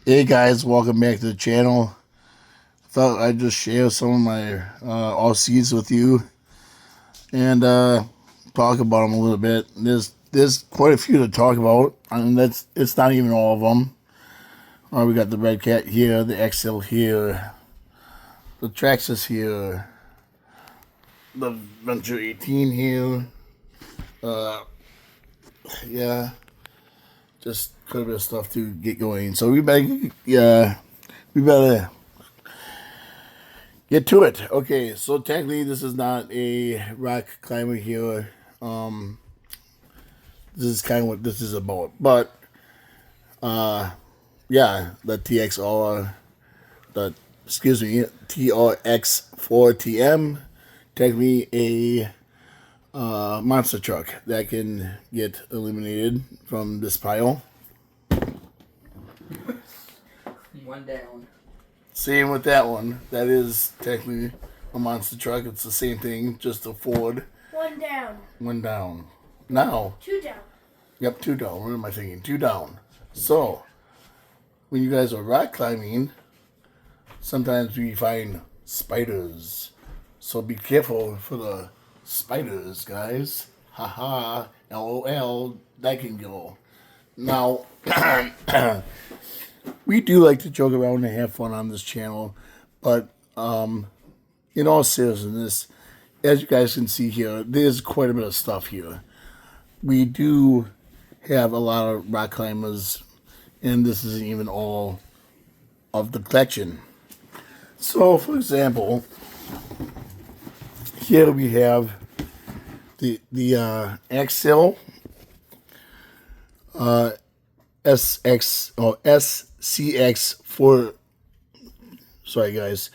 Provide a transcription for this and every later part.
Hey guys, welcome back to the channel. Thought I'd just share some of my RCs with you and talk about them a little bit. There's quite a few to talk about, and it's not even all of them. We got the redcat here, the XL here, the Traxxas here, the Venture 18 here. Yeah, just quite a bit of stuff to get going. So we better get to it. Okay, so technically this is not a rock climber here. This is kind of what this is about. But yeah, the TXR, the TRX4TM, technically a monster truck that can get eliminated from this pile. One down. Same with that one. That is technically a monster truck. It's the same thing, just a Ford. One down. One down. Now. Two down. Yep, two down. What am I thinking? Two down. So, when you guys are rock climbing, sometimes we find spiders. So be careful for the spiders, guys. Haha. LOL. That can go. Now, we do like to joke around and have fun on this channel, but in all seriousness, as you guys can see here, there's quite a bit of stuff here. We do have a lot of rock climbers, and this isn't even all of the collection. So, for example, here we have the XL SX or SCX4. Sorry, guys,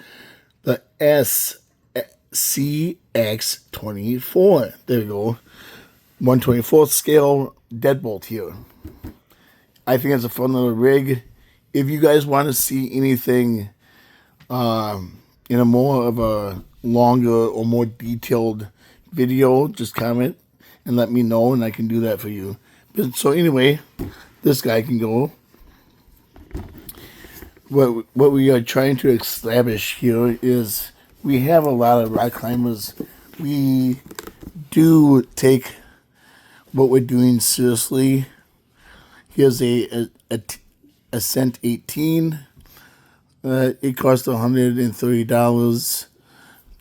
the SCX24. There we go. 1/24th scale deadbolt here. I think it's a fun little rig. If you guys want to see anything in a more of a longer or more detailed video, just comment and let me know, and I can do that for you. But, so anyway, this guy can go. What we are trying to establish here is we have a lot of rock climbers. We do take what we're doing seriously. Here's a Ascent 18. It cost $130.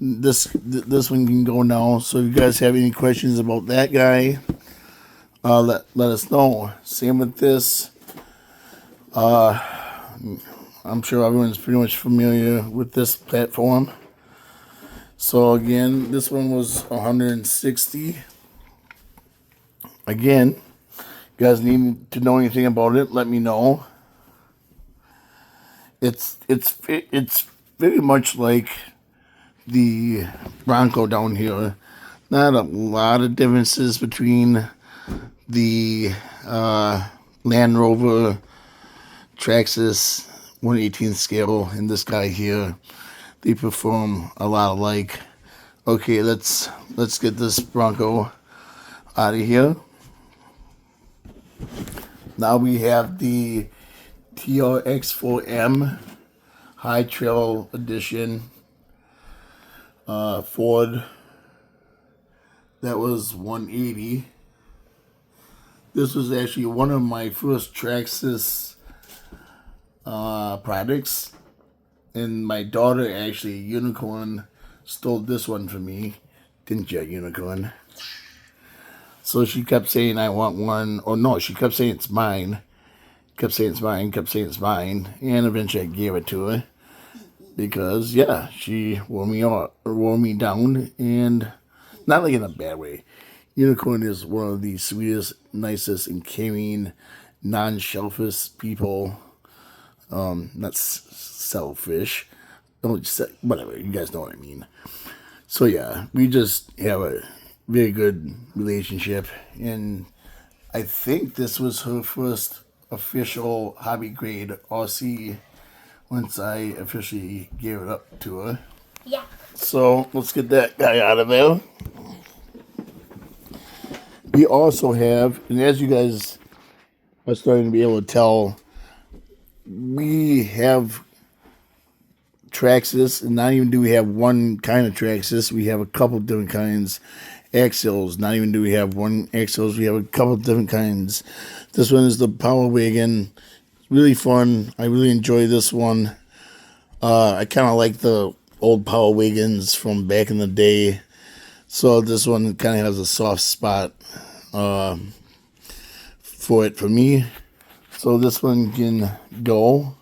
This one can go now. So if you guys have any questions about that guy, let us know. Same with this. I'm sure everyone's pretty much familiar with this platform. So again, this one was $160. Again, you guys need to know anything about it, let me know. It's very much like the Bronco down here. Not a lot of differences between the Land Rover Traxxas 1/18 scale and this guy here. They perform a lot alike. Okay, let's get this Bronco out of here. Now we have the TRX4M High Trail Edition Ford. That was $180. This was actually one of my first Traxxas products, and my daughter, actually, Unicorn, stole this one from me. Didn't you, Unicorn? So she kept saying, I want one. Or no, she kept saying it's mine. Kept saying it's mine, kept saying it's mine. And eventually I gave it to her. Because, yeah, she wore me down. And not like in a bad way. Unicorn is one of the sweetest, nicest, and caring, non-selfish people. Not selfish. Whatever, you guys know what I mean. So, yeah, we just have a very good relationship, and I think this was her first official hobby grade RC once I officially gave it up to her. Yeah. So let's get that guy out of there. We also have, and as you guys are starting to be able to tell, we have Traxxas, and not even do we have one kind of Traxxas, we have a couple different kinds. Axles, not even do we have one axles, we have a couple different kinds. This one is the Power Wagon. Really fun. I really enjoy this one. I kind of like the old Power Wagons from back in the day. So this one kind of has a soft spot for it for me. So this one can go.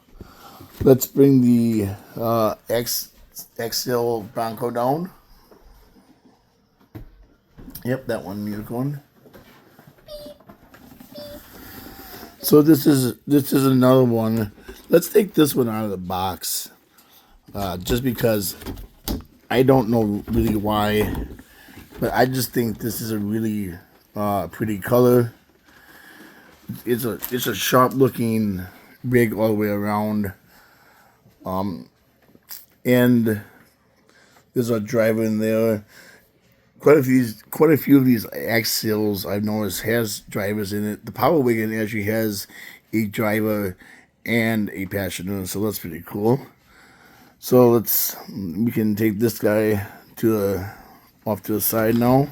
Let's bring the XL Bronco down. Yep, that one, unicorn. So this is another one. Let's take this one out of the box, just because I don't know really why, but I just think this is a really pretty color. It's a sharp looking rig all the way around, and there's a driver in there. Quite a few of these axles I've noticed has drivers in it. The Power Wagon actually has a driver and a passenger, so that's pretty cool. So we can take this guy off to the side now.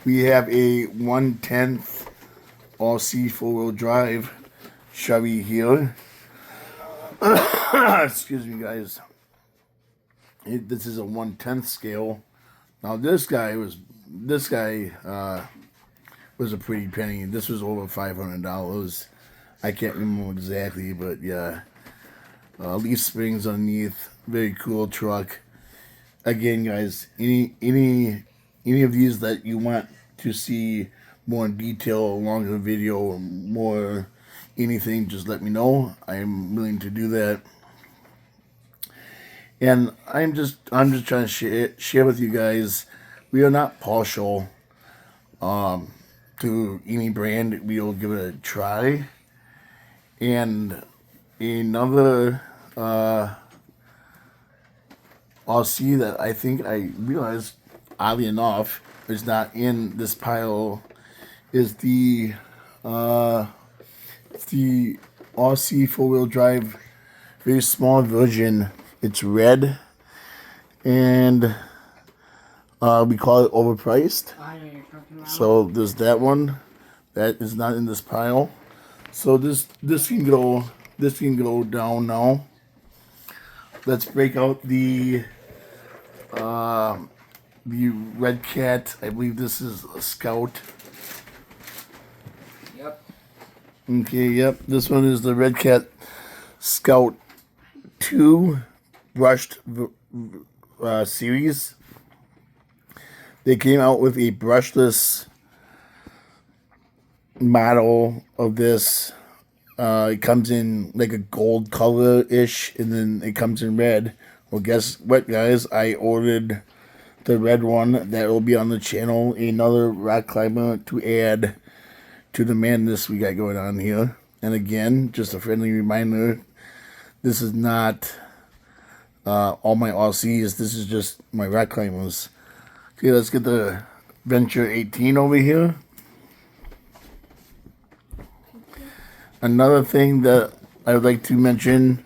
We have a 1/10 RC 4-wheel drive Chevy here. Excuse me, guys. This is a 1/10 scale. Now this guy was a pretty penny. This was over $500. I can't remember exactly, but yeah. Leaf springs underneath. Very cool truck. Again, guys, any of these that you want to see more in detail, a longer video, or more anything, just let me know. I am willing to do that. And I'm just trying to share with you guys. We are not partial to any brand. We will give it a try. And another RC that I think I realized, oddly enough, is not in this pile is the RC 4-wheel drive, very small version. It's red, and we call it overpriced. So there's that one that is not in this pile. So this can go down now. Let's break out the redcat. I believe this is a Scout. Yep. Okay, yep. This one is the redcat Scout 2 brushed series. They came out with a brushless model of this. It comes in like a gold color-ish, and then it comes in red. Well, guess what, guys? I ordered the red one. That will be on the channel. Another rock climber to add to the madness we got going on here. And again, just a friendly reminder, this is not all my RCs. This is just my rock climbers. Okay, let's get the Venture 18 over here. Another thing that I would like to mention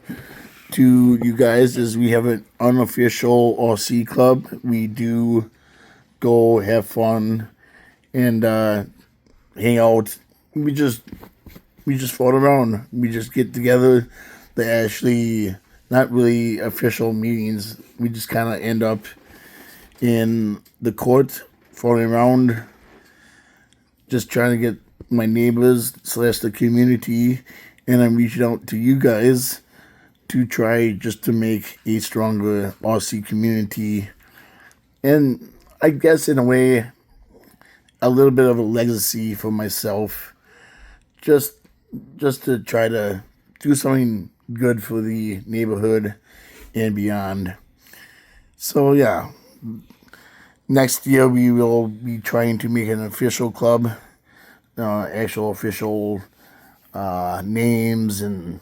to you guys is we have an unofficial RC club. We do go have fun and hang out. We just float around. We just get together. They're actually not really official meetings. We just kind of end up in the court, floating around, just trying to get my neighbors / the community, and I'm reaching out to you guys to try just to make a stronger RC community, and I guess in a way a little bit of a legacy for myself, just to try to do something good for the neighborhood and beyond. So yeah, next year we will be trying to make an official club, actual official names and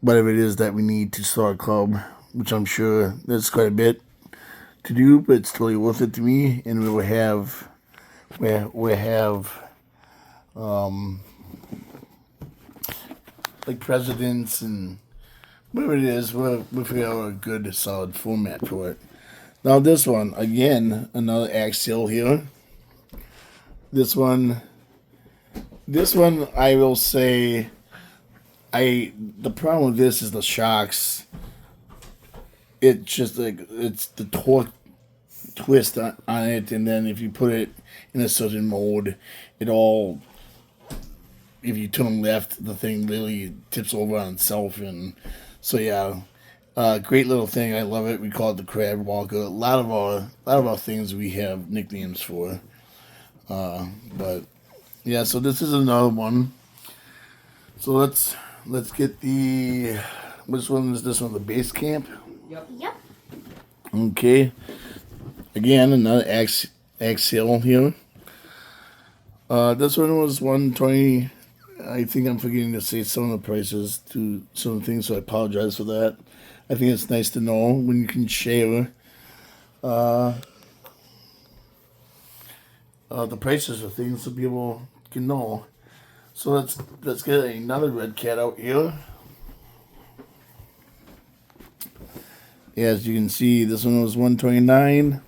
whatever it is that we need to start a club, which I'm sure there's quite a bit to do, but it's totally worth it to me. And we will have like presidents and whatever it is, we figure out a good solid format for it. Now this one, again, another axial here. This one I will say, the problem with this is the shocks. It's just like, it's the torque twist on it, and then if you put it in a certain mode, it all, if you turn left, the thing literally tips over on itself. And so yeah, great little thing. I love it. We call it the crab walker. A lot of our things we have nicknames for. But yeah, so this is another one. So let's get the, which one is this one? The base camp. Yep. Okay. Again, another axial here. This one was 120. I think I'm forgetting to say some of the prices to some of the things, so I apologize for that. I think it's nice to know when you can share the prices of things so people can know. So let's get another red cat out here. Yeah, as you can see, this one was 129.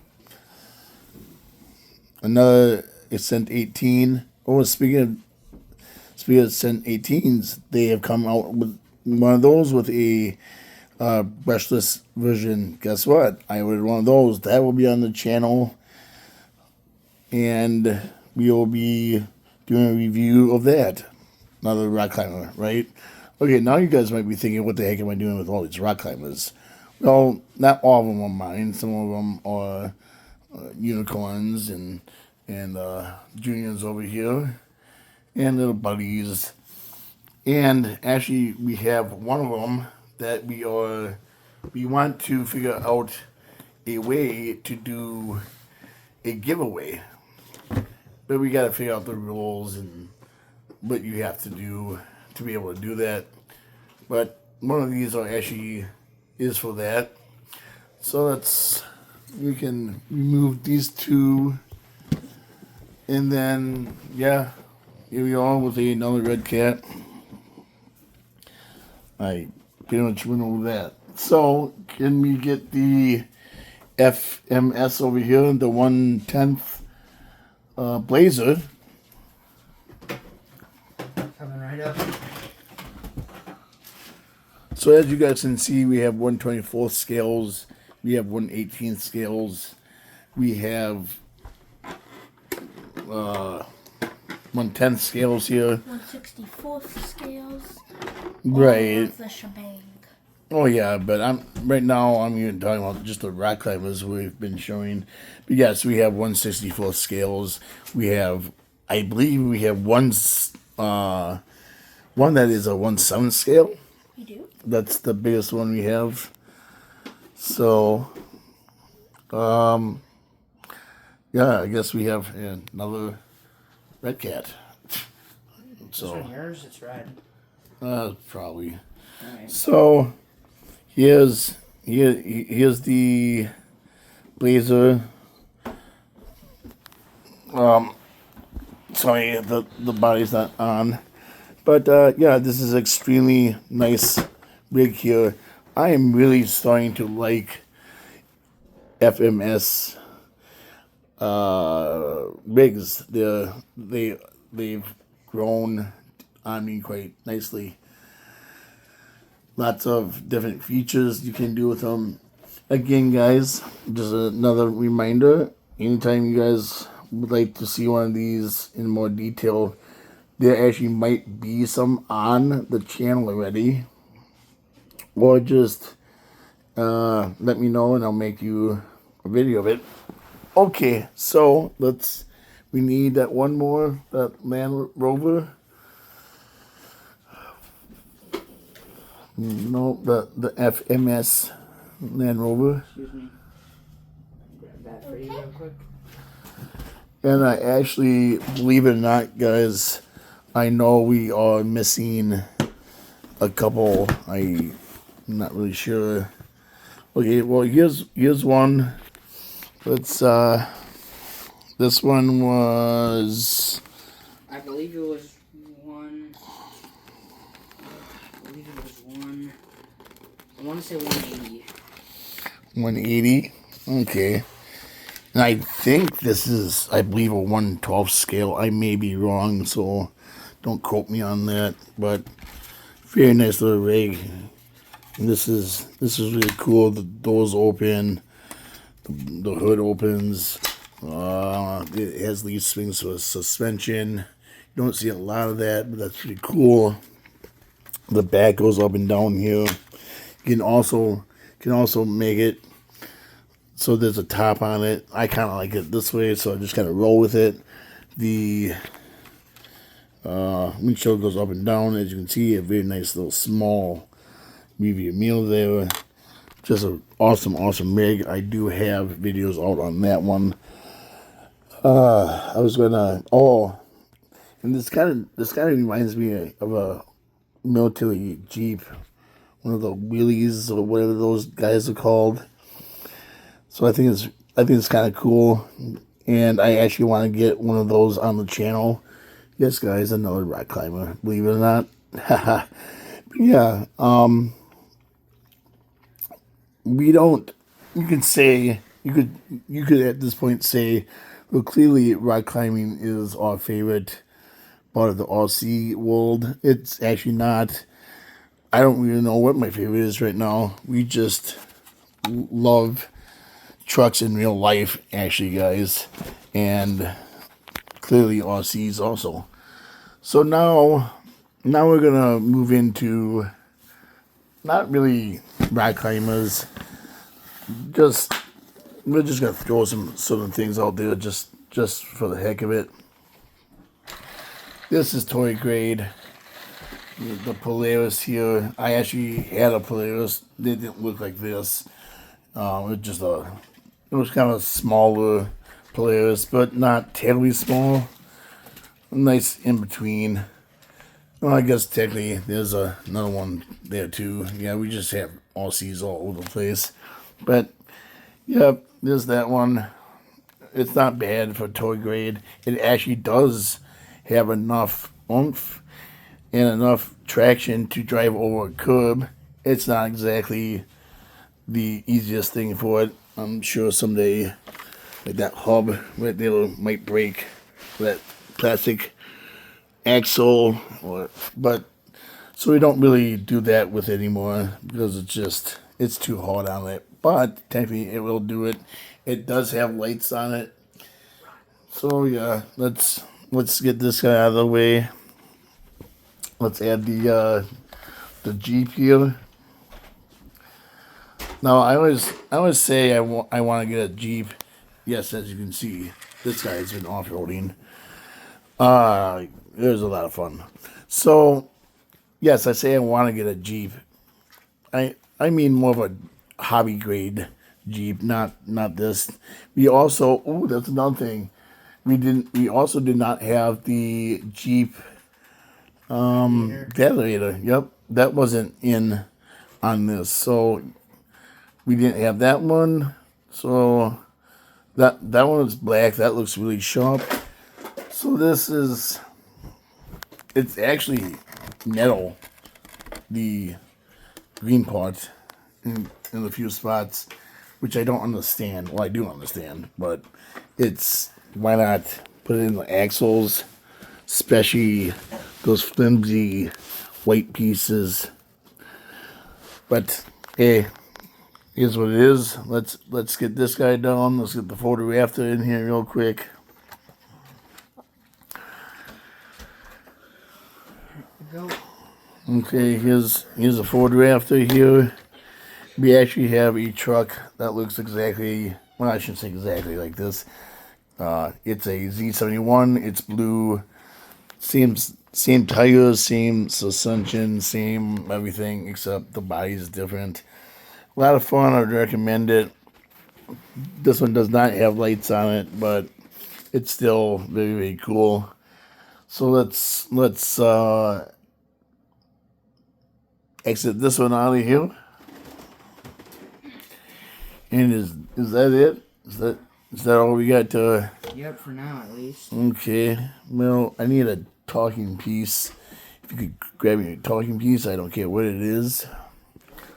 Another Ascent 18. Oh, speaking of Ascent 18s, they have come out with one of those with a brushless version. Guess what? I ordered one of those. That will be on the channel, and we will be doing a review of that. Another rock climber, right? Okay, now you guys might be thinking, what the heck am I doing with all these rock climbers? Well, not all of them are mine. Some of them are unicorns and juniors over here, and little buddies. And actually, we have one of them that we want to figure out a way to do a giveaway, but we got to figure out the rules and what you have to do to be able to do that. But one of these is for that. So we can remove these two, and then yeah, here we are with another red cat. I pretty much went over that. So can we get the FMS over here, the 1/10 Blazer? Coming right up. So as you guys can see, we have 1/24 scales, we have 1/18 scales, we have 1/10 scales here. 1/64 scales. Right. All of the shebang. Oh yeah, but right now I'm even talking about just the rock climbers we've been showing. But yes, we have 1/64 scales. We have, I believe, we have one that is a 1/7 scale. You do? That's the biggest one we have. So, yeah, I guess we have another red cat. So, this one yours? It's red. Probably. Alright. So, here's the Blazer. Sorry, the body's not on. But yeah, this is extremely nice rig here. I am really starting to like FMS rigs. They've grown on me quite nicely. Lots of different features you can do with them. Again, guys, just another reminder, anytime you guys would like to see one of these in more detail, there actually might be some on the channel already. Or just let me know and I'll make you a video of it. Okay, so we need that one more, that Land Rover. No, the FMS Land Rover. Excuse me. Grab that for you real quick. And I actually, believe it or not, guys, I know we are missing a couple. I'm not really sure. Okay, well, here's one. Let's, this one was, I believe it was one. believe it was I want to say 180. 180. Okay. And I think this is, I believe, a 1/12 scale. I may be wrong, so don't quote me on that. But very nice little rig. And this is really cool. The doors open, the hood opens. It has leaf springs for suspension. You don't see a lot of that, but that's pretty cool. The back goes up and down here. You can also make it so there's a top on it. I kind of like it this way, so I just kind of roll with it. The windshield goes up and down. As you can see, a very nice little small review meal there. Just an awesome rig. I do have videos out on that one. I was gonna and this kind of reminds me of a military Jeep, one of the wheelies or whatever those guys are called. So I think it's kind of cool, and I actually want to get one of those on the channel. Yes, guys, another rock climber, believe it or not. Yeah, we don't. You could say you could at this point say, well, clearly rock climbing is our favorite part of the RC world. It's actually not. I don't really know what my favorite is right now. We just love trucks in real life, actually, guys, and clearly RCs also. So now we're gonna move into not really rock climbers. We're just gonna throw some things out there just for the heck of it. This is toy grade. The Polaris here. I actually had a Polaris. They didn't look like this. It was kind of a smaller Polaris, but not terribly small. Nice in between. Well, I guess technically there's another one there too. Yeah, we just have RCs all over the place. But yep, there's that one. It's not bad for toy grade. It actually does have enough oomph and enough traction to drive over a curb. It's not exactly the easiest thing for it. I'm sure someday, like that hub right there might break, that plastic axle, but so we don't really do that with it anymore because it's too hard on it. But technically, it will do it. It does have lights on it. So yeah, let's get this guy out of the way. Let's add the Jeep here. Now I always say I want to get a Jeep. Yes, as you can see, this guy's been off-roading. It was a lot of fun. So yes, I say I want to get a Jeep. I mean more of a hobby grade Jeep, not this. We also that's another thing. We also did not have the Jeep Gladiator. Yep, that wasn't in on this. So we didn't have that one. So that one is black. That looks really sharp. So it's actually metal, the green part in a few spots, which I don't understand. Well, I do understand, but why not put it in the axles, especially those flimsy white pieces. But hey, here's what it is. Let's get this guy down. Let's get the photo after in here real quick. Go. Okay, here's a Ford after here. We actually have a truck that looks exactly, well, I shouldn't say exactly like this. It's a Z71. It's blue. Same tires, same suspension, same everything, except the body is different. A lot of fun. I'd recommend it. This one does not have lights on it, but it's still very, very cool. So let's exit this one out of here. And is that it? Is that all we got to? Yep, for now at least. Okay. Well, I need a talking piece If you could grab me a talking piece, I don't care what it is.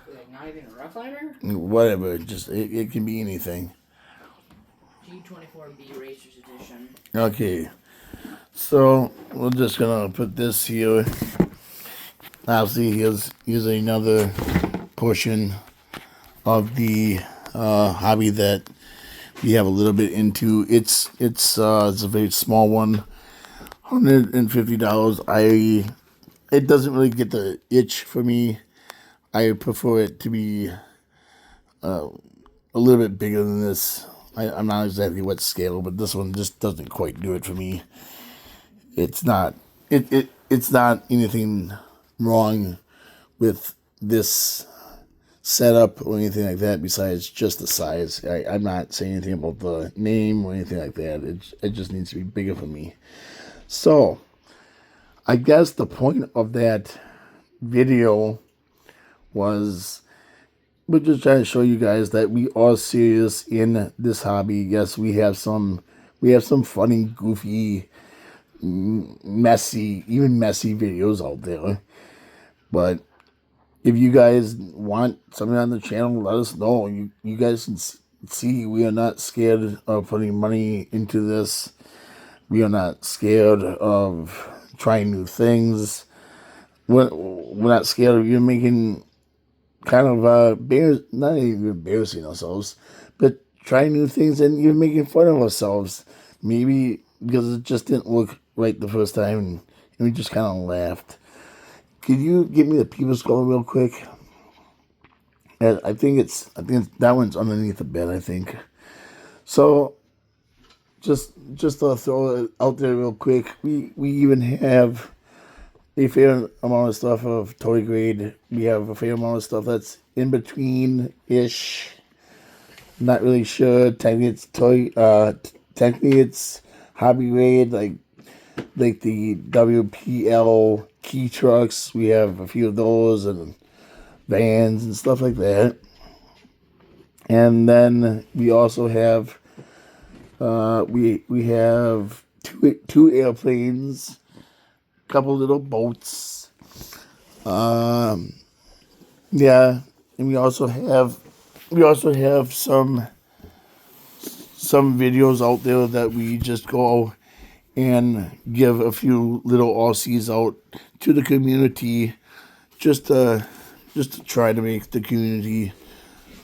Like not even a rough liner? Whatever, just it can be anything. G24B Racers Edition. Okay, so we're just gonna put this here. Obviously, here's another portion of the hobby that we have a little bit into. It's a very small one, $150. It doesn't really get the itch for me. I prefer it to be a little bit bigger than this. I'm not exactly what scale, but this one just doesn't quite do it for me. It's not it's not anything wrong with this setup or anything like that besides just the size. I'm not saying anything about the name or anything like that. It just needs to be bigger for me. So I guess the point of that video was we're just trying to show you guys that we are serious in this hobby. Yes, we have some funny, goofy, messy videos out there. But if you guys want something on the channel, let us know. You guys can see we are not scared of putting money into this. We are not scared of trying new things. We're not scared of even making kind of not even embarrassing ourselves, but trying new things and even making fun of ourselves. Maybe because it just didn't look right the first time, and we just kind of laughed. Could you give me the people's call real quick? I think that one's underneath the bed, I think. So just to throw it out there real quick, we even have a fair amount of stuff of toy grade. We have a fair amount of stuff that's in between-ish. Not really sure. Technically it's hobby grade, like the WPL key trucks. We have a few of those and vans and stuff like that. And then we also have we have two airplanes, couple little boats. Yeah, and we also have some videos out there that we just go and give a few little Aussies out to the community, just to try to make the community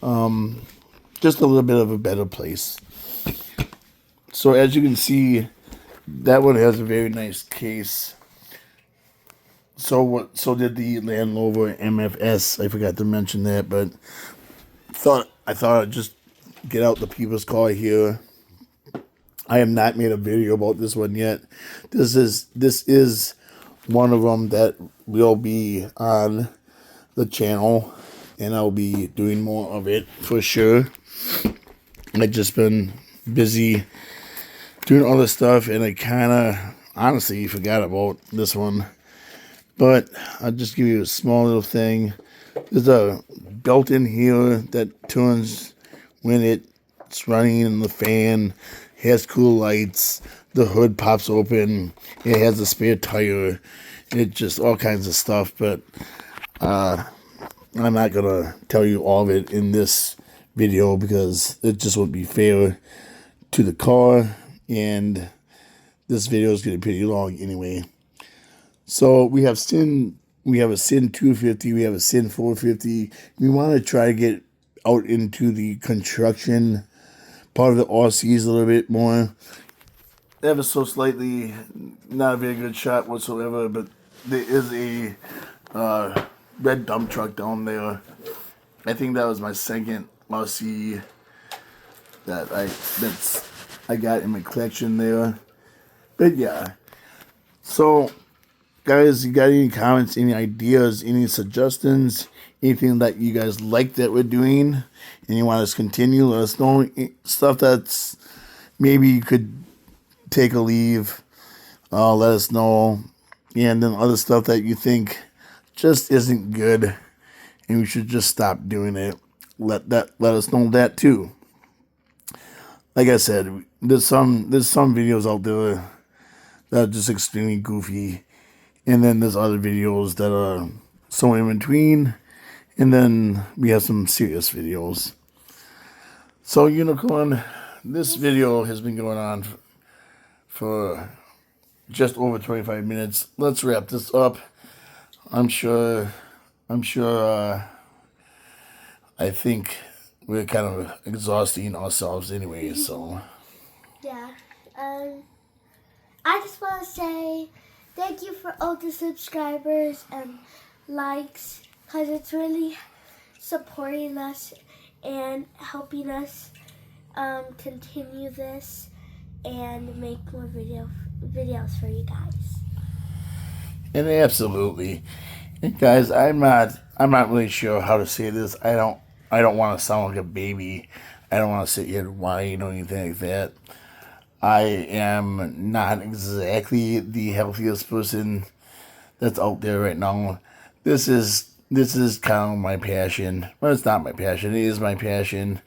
just a little bit of a better place. So as you can see, that one has a very nice case. So did the Land Rover MFS. I forgot to mention that, but I thought I'd just get out the people's car here. I have not made a video about this one yet. This is one of them that will be on the channel, and I'll be doing more of it for sure. I've just been busy doing all this stuff, and I kind of honestly forgot about this one. But I'll just give you a small little thing. There's a belt in here that turns when it's running in the fan. It has cool lights. The hood pops open. It has a spare tire. It just all kinds of stuff. But I'm not going to tell you all of it in this video because it just wouldn't be fair to the car. And this video is getting pretty long anyway. So we have a Sin 250, we have a Sin 450. We want to try to get out into the construction part of the Aussies a little bit more. Ever so slightly, not a very good shot whatsoever, but there is a red dump truck down there. I think that was my second Aussie that I got in my collection there. But yeah, so guys, you got any comments, any ideas, any suggestions, anything that you guys like that we're doing and you want us to continue, let us know. Stuff that's maybe you could take a leave, let us know. And then other stuff that you think just isn't good and we should just stop doing it, let us know that too. Like I said, there's some videos out there that are just extremely goofy. And then there's other videos that are somewhere in between. And then we have some serious videos. So Unicorn, this video has been going on for just over 25 minutes. Let's wrap this up. I'm sure, I think we're kind of exhausting ourselves anyway, so. Yeah. I just want to say thank you for all the subscribers and likes, because it's really supporting us and helping us continue this and make more videos for you guys. And absolutely. And guys, I'm not really sure how to say this. I don't want to sound like a baby. I don't want to sit here and whine or anything like that. I am not exactly the healthiest person that's out there right now. This is kind of my passion. Well, it's not my passion. It is my passion.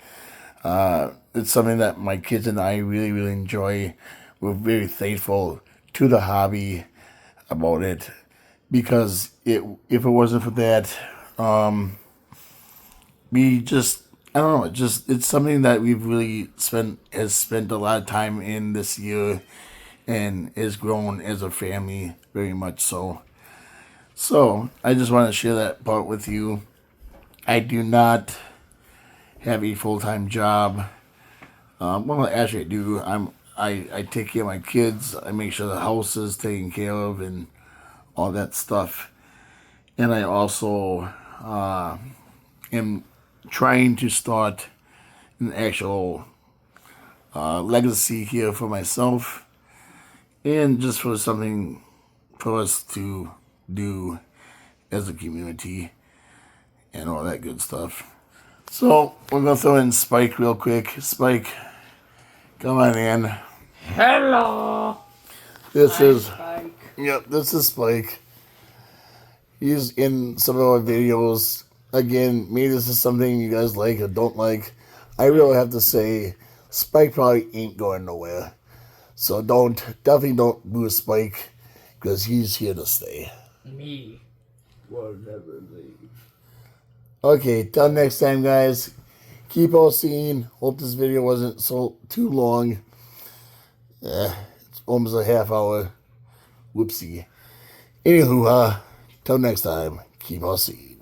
It's something that my kids and I really, really enjoy. We're very thankful to the hobby about it, because if it wasn't for that, we just, I don't know, it's something that we've really spent a lot of time in this year, and has grown as a family very much so. So I just want to share that part with you. I do not have a full-time job. Well, actually I do. I take care of my kids. I make sure the house is taken care of and all that stuff. And I also am trying to start an actual legacy here for myself, and just for something for us to do as a community and all that good stuff. So we're gonna throw in Spike real quick. Spike, come on in. Hello. This is Spike. Yep, this is Spike. He's in some of our videos. Again, maybe this is something you guys like or don't like. I really have to say, Spike probably ain't going nowhere. So definitely don't lose Spike, because he's here to stay. Me will never leave. Okay, till next time, guys. Keep all seeing. Hope this video wasn't so too long. It's almost a half hour. Whoopsie. Anywho, till next time, keep on seeing.